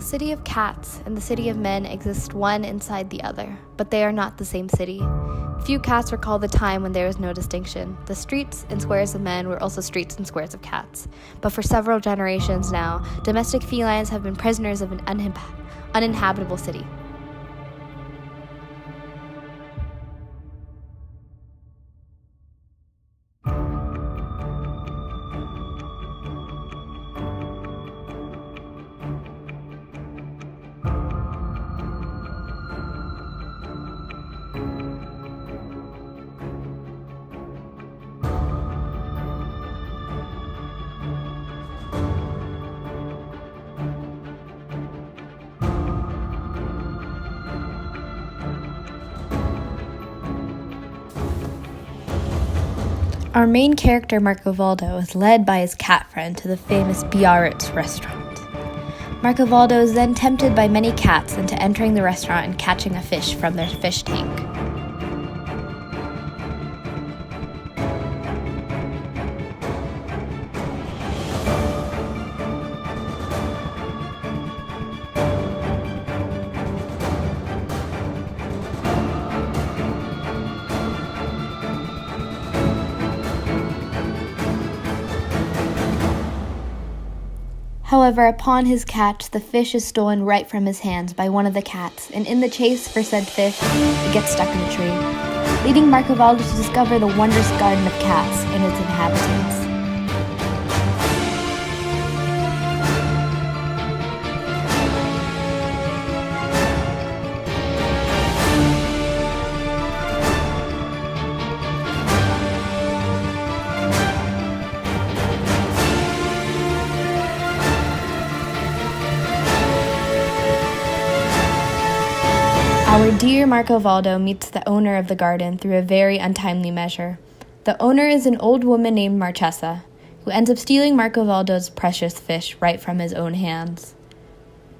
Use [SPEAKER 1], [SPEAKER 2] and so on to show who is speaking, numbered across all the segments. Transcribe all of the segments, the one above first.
[SPEAKER 1] city of cats and the city of men exist one inside the other, but they are not the same city. Few cats recall the time when there was no distinction. The streets and squares of men were also streets and squares of cats. But for several generations now, domestic felines have been prisoners of an uninhabitable city. Our main character, Marcovaldo, is led by his cat friend to the famous Biarritz restaurant. Marcovaldo is then tempted by many cats into entering the restaurant and catching a fish from their fish tank. However, upon his catch, the fish is stolen right from his hands by one of the cats, and in the chase for said fish, it gets stuck in a tree, leading Marcovaldo to discover the wondrous garden of cats and its inhabitants. Our dear Marcovaldo meets the owner of the garden through a very untimely measure. The owner is an old woman named Marchesa, who ends up stealing Marcovaldo's precious fish right from his own hands.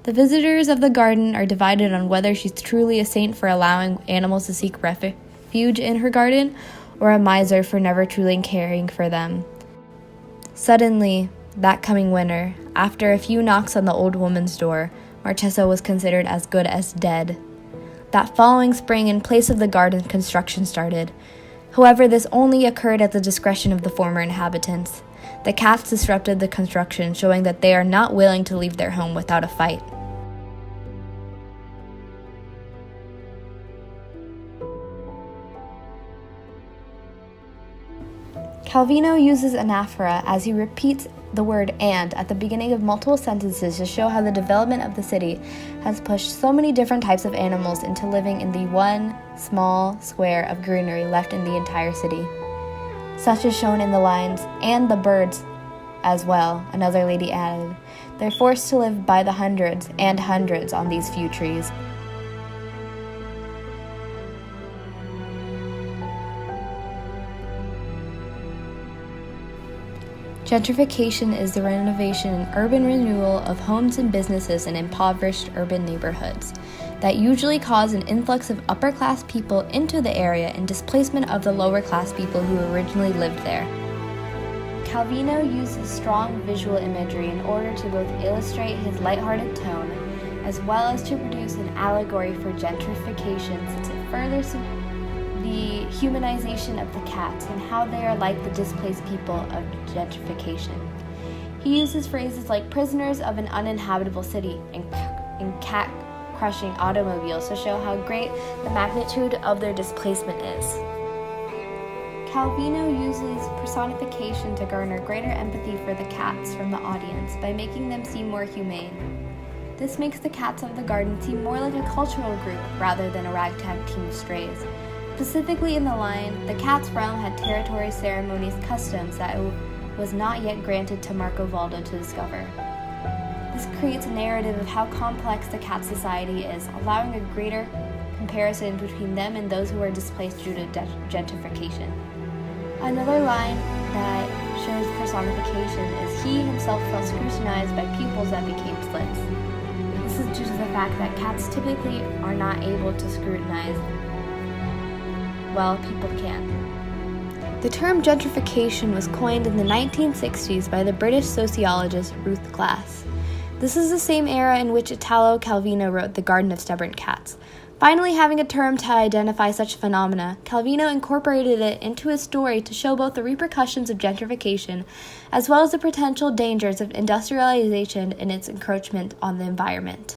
[SPEAKER 1] The visitors of the garden are divided on whether she's truly a saint for allowing animals to seek refuge in her garden, or a miser for never truly caring for them. Suddenly, that coming winter, after a few knocks on the old woman's door, Marchesa was considered as good as dead. That following spring, in place of the garden, construction started. However, this only occurred at the discretion of the former inhabitants. The cats disrupted the construction, showing that they are not willing to leave their home without a fight. Calvino uses anaphora as he repeats the word "and" at the beginning of multiple sentences to show how the development of the city has pushed so many different types of animals into living in the one small square of greenery left in the entire city. Such is shown in the lines, "and the birds as well," another lady added. They're forced to live by the hundreds and hundreds on these few trees. Gentrification is the renovation and urban renewal of homes and businesses in impoverished urban neighborhoods that usually cause an influx of upper-class people into the area and displacement of the lower-class people who originally lived there. Calvino uses strong visual imagery in order to both illustrate his lighthearted tone as well as to produce an allegory for gentrification, since it furthers the humanization of the cats and how they are like the displaced people of gentrification. He uses phrases like prisoners of an uninhabitable city and cat-crushing automobiles to show how great the magnitude of their displacement is. Calvino uses personification to garner greater empathy for the cats from the audience by making them seem more humane. This makes the cats of the garden seem more like a cultural group rather than a ragtag team of strays. Specifically in the line, the cat's realm had territory, ceremonies, customs that it was not yet granted to Marcovaldo to discover. This creates a narrative of how complex the cat society is, allowing a greater comparison between them and those who are displaced due to gentrification. Another line that shows personification is he himself felt scrutinized by pupils that became slits. This is due to the fact that cats typically are not able to scrutinize while people can. The term gentrification was coined in the 1960s by the British sociologist Ruth Glass. This is the same era in which Italo Calvino wrote The Garden of Stubborn Cats. Finally having a term to identify such phenomena, Calvino incorporated it into his story to show both the repercussions of gentrification as well as the potential dangers of industrialization and its encroachment on the environment.